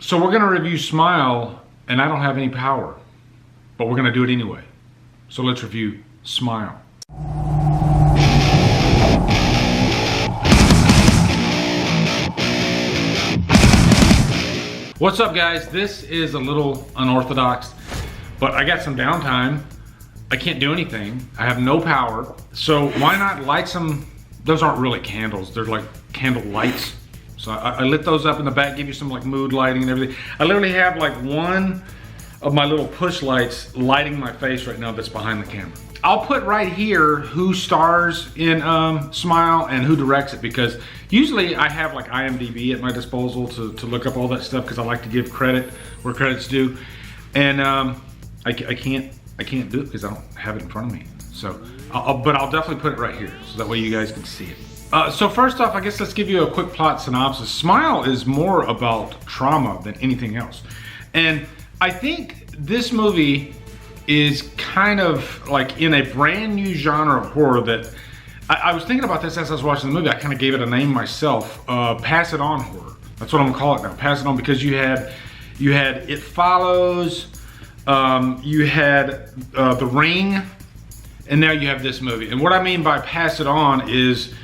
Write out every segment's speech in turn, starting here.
So we're gonna review Smile, and I don't have any power, but we're gonna do it anyway. So let's review Smile. What's up, guys? This is a little unorthodox, but I got some downtime. I can't do anything. I have no power. So why not light some, those aren't really candles, they're like candle lights. So I lit those up in the back, give you some like mood lighting and everything. I literally have like one of my little push lights lighting my face right now that's behind the camera. I'll put right here who stars in Smile and who directs it, because usually I have like IMDb at my disposal to look up all that stuff, because I like to give credit where credit's due. And I can't do it because I don't have it in front of me. So, but I'll definitely put it right here so that way you guys can see it. So first off, I guess let's give you a quick plot synopsis. Smile is more about trauma than anything else. And I think this movie is kind of like in a brand new genre of horror that I was thinking about this as I was watching the movie. I kind of gave it a name myself, Pass It On horror. That's what I'm gonna call it now, Pass It On, because you had It Follows, you had The Ring, and now you have this movie. And what I mean by Pass It On is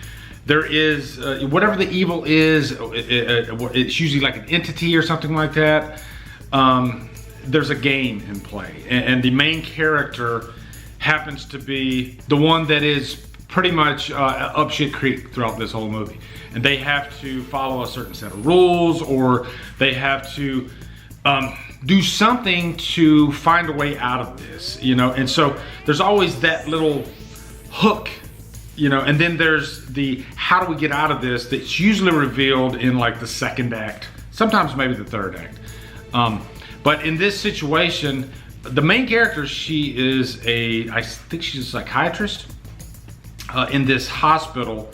there is, whatever the evil is, it's usually like an entity or something like that. There's a game in play. And the main character happens to be the one that is pretty much up shit creek throughout this whole movie. And they have to follow a certain set of rules, or they have to do something to find a way out of this, you know? And so there's always that little hook, you know, and then there's the how do we get out of this that's usually revealed in like the second act, sometimes maybe the third act. But in this situation, the main character, she is I think she's a psychiatrist in this hospital,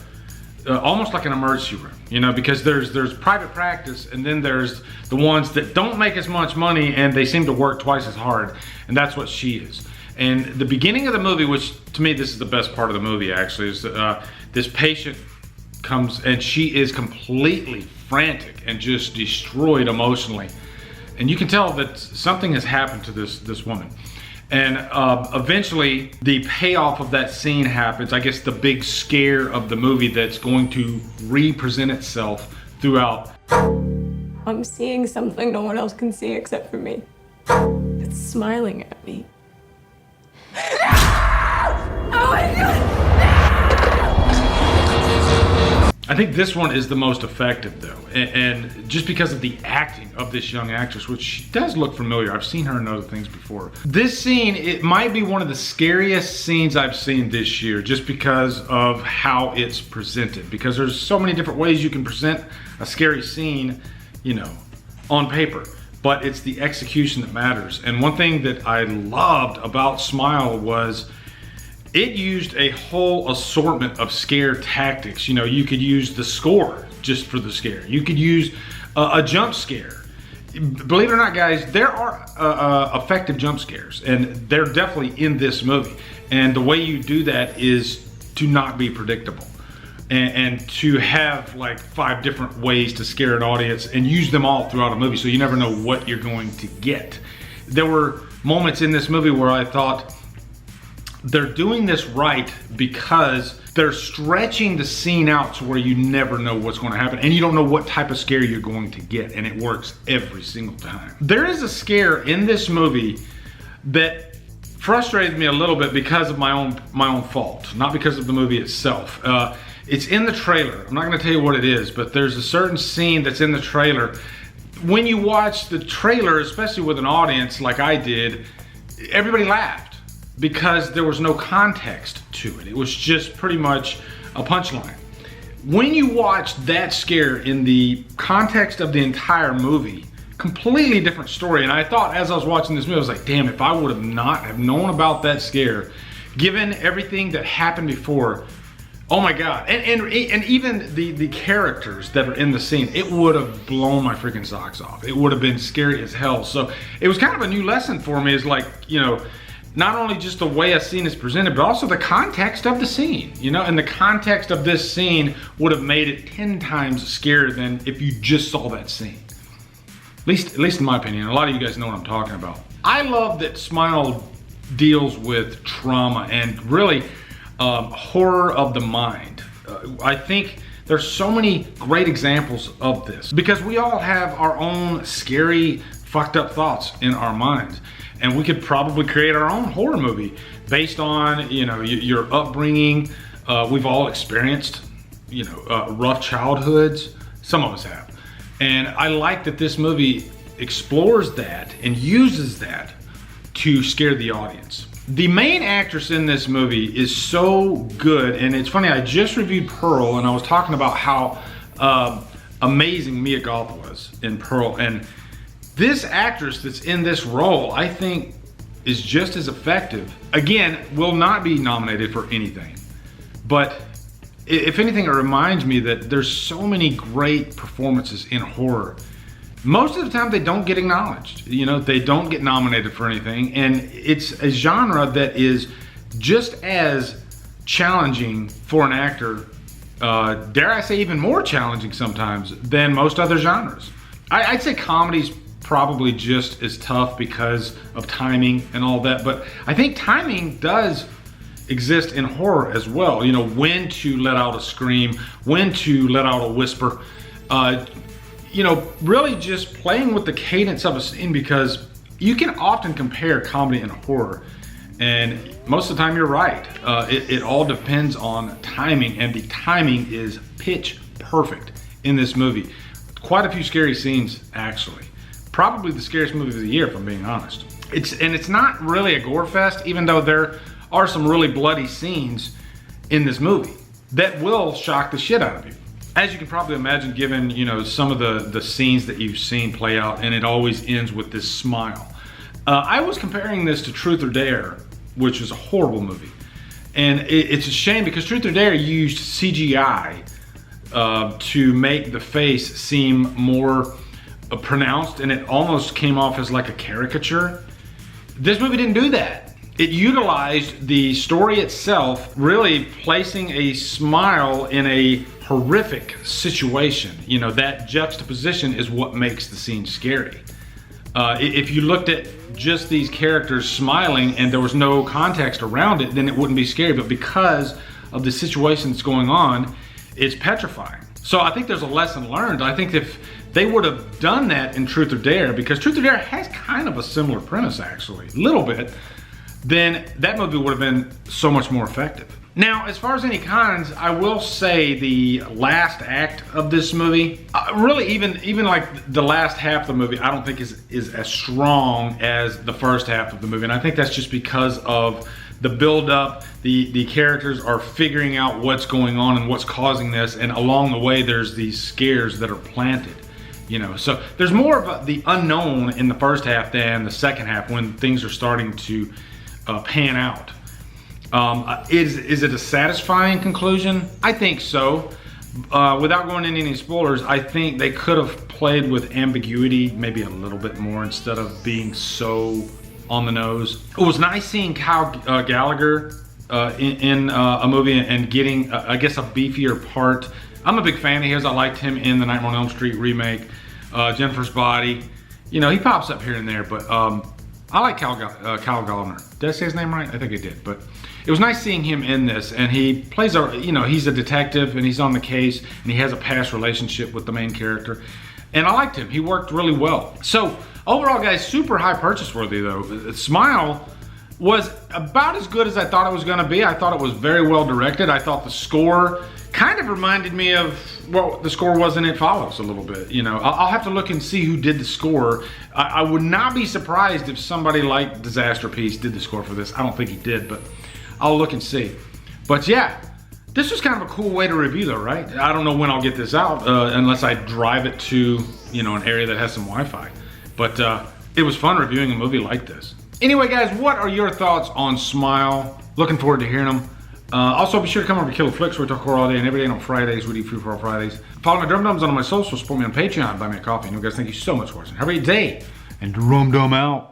almost like an emergency room, you know, because there's private practice, and then there's the ones that don't make as much money and they seem to work twice as hard, and that's what she is. And the beginning of the movie, which to me, this is the best part of the movie actually, is this patient comes and she is completely frantic and just destroyed emotionally. And you can tell that something has happened to this woman. And eventually the payoff of that scene happens. I guess the big scare of the movie that's going to re-present itself throughout. I'm seeing something no one else can see except for me. It's smiling at me. Oh my God! I think this one is the most effective though, and just because of the acting of this young actress, which she does look familiar. I've seen her in other things before. This scene, it might be one of the scariest scenes I've seen this year, just because of how it's presented, because there's so many different ways you can present a scary scene, you know, on paper, but it's the execution that matters. And one thing that I loved about Smile was it used a whole assortment of scare tactics. You know, you could use the score just for the scare. You could use a jump scare. Believe it or not, guys, there are effective jump scares, and they're definitely in this movie. And the way you do that is to not be predictable, and to have like 5 different ways to scare an audience and use them all throughout a movie, so you never know what you're going to get. There were moments in this movie where I thought, they're doing this right because they're stretching the scene out to where you never know what's going to happen, and you don't know what type of scare you're going to get, and it works every single time. There is a scare in this movie that frustrated me a little bit because of my own fault, not because of the movie itself. It's in the trailer. I'm not going to tell you what it is, but there's a certain scene that's in the trailer. When you watch the trailer, especially with an audience like I did, everybody laughed, because there was no context to it. It was just pretty much a punchline. When you watch that scare in the context of the entire movie, completely different story. And I thought as I was watching this movie, I was like, damn, if I would have not have known about that scare, given everything that happened before, oh my God. And even the characters that are in the scene, it would have blown my freaking socks off. It would have been scary as hell. So it was kind of a new lesson for me, is like, you know, not only just the way a scene is presented, but also the context of the scene, you know, and the context of this scene would have made it 10 times scarier than if you just saw that scene. At least in my opinion. A lot of you guys know what I'm talking about. I love that Smile deals with trauma and really horror of the mind. I think there's so many great examples of this because we all have our own scary, fucked up thoughts in our minds. And we could probably create our own horror movie based on, you know, your upbringing. We've all experienced, you know, rough childhoods. Some of us have. And I like that this movie explores that and uses that to scare the audience. The main actress in this movie is so good, and it's funny, I just reviewed Pearl and I was talking about how amazing Mia Goth was in Pearl, and this actress that's in this role, I think, is just as effective. Again, will not be nominated for anything, but if anything, it reminds me that there's so many great performances in horror. Most of the time they don't get acknowledged. You know, they don't get nominated for anything, and it's a genre that is just as challenging for an actor, dare I say even more challenging sometimes than most other genres. I'd say comedy's probably just as tough because of timing and all that, but I think timing does exist in horror as well. You know, when to let out a scream, when to let out a whisper. You know, really just playing with the cadence of a scene, because you can often compare comedy and horror, and most of the time you're right. It all depends on timing, and the timing is pitch perfect in this movie. Quite a few scary scenes, actually. Probably the scariest movie of the year, if I'm being honest. It's not really a gore fest, even though there are some really bloody scenes in this movie that will shock the shit out of you. As you can probably imagine, given, you know, some of the scenes that you've seen play out, and it always ends with this smile. I was comparing this to Truth or Dare, which is a horrible movie. And it's a shame because Truth or Dare used CGI to make the face seem more pronounced, and it almost came off as like a caricature. This movie didn't do that. It utilized the story itself, really placing a smile in a horrific situation. You know, that juxtaposition is what makes the scene scary. If you looked at just these characters smiling and there was no context around it, then it wouldn't be scary. But because of the situation that's going on, it's petrifying. So I think there's a lesson learned. I think if they would have done that in Truth or Dare, because Truth or Dare has kind of a similar premise actually, a little bit, then that movie would have been so much more effective. Now, as far as any cons, I will say the last act of this movie, really even like the last half of the movie, I don't think is as strong as the first half of the movie. And I think that's just because of the build up, the characters are figuring out what's going on and what's causing this. And along the way, there's these scares that are planted. You know, so there's more of the unknown in the first half than the second half when things are starting to pan out. Is it a satisfying conclusion? I think so. Without going into any spoilers, I think they could have played with ambiguity maybe a little bit more instead of being so on the nose. It was nice seeing Kyle Gallagher in a movie and getting, I guess, a beefier part. I'm a big fan of his. I liked him in the Nightmare on Elm Street remake, Jennifer's Body. You know, he pops up here and there, but I like Kyle Gallagher. Did I say his name right? I think I did, but it was nice seeing him in this, and he plays a, you know, he's a detective and he's on the case and he has a past relationship with the main character. And I liked him, he worked really well. So overall guys, super high purchase worthy though. Smile was about as good as I thought it was gonna be. I thought it was very well directed. I thought the score kind of reminded me of, well, the score was in It Follows a little bit. You know, I'll have to look and see who did the score. I would not be surprised if somebody like Disaster Piece did the score for this. I don't think he did, but I'll look and see. But yeah, this was kind of a cool way to review though, right? I don't know when I'll get this out unless I drive it to, you know, an area that has some Wi-Fi. But it was fun reviewing a movie like this. Anyway guys, what are your thoughts on Smile? Looking forward to hearing them. Also, be sure to come over to Killer Flicks, where we talk horror all day and every day. And on Fridays, we do free for all Fridays. Follow my Drumdums on my socials. Support me on Patreon. Buy me a coffee. And you guys, thank you so much for watching. Have a great day. And Drumdum out.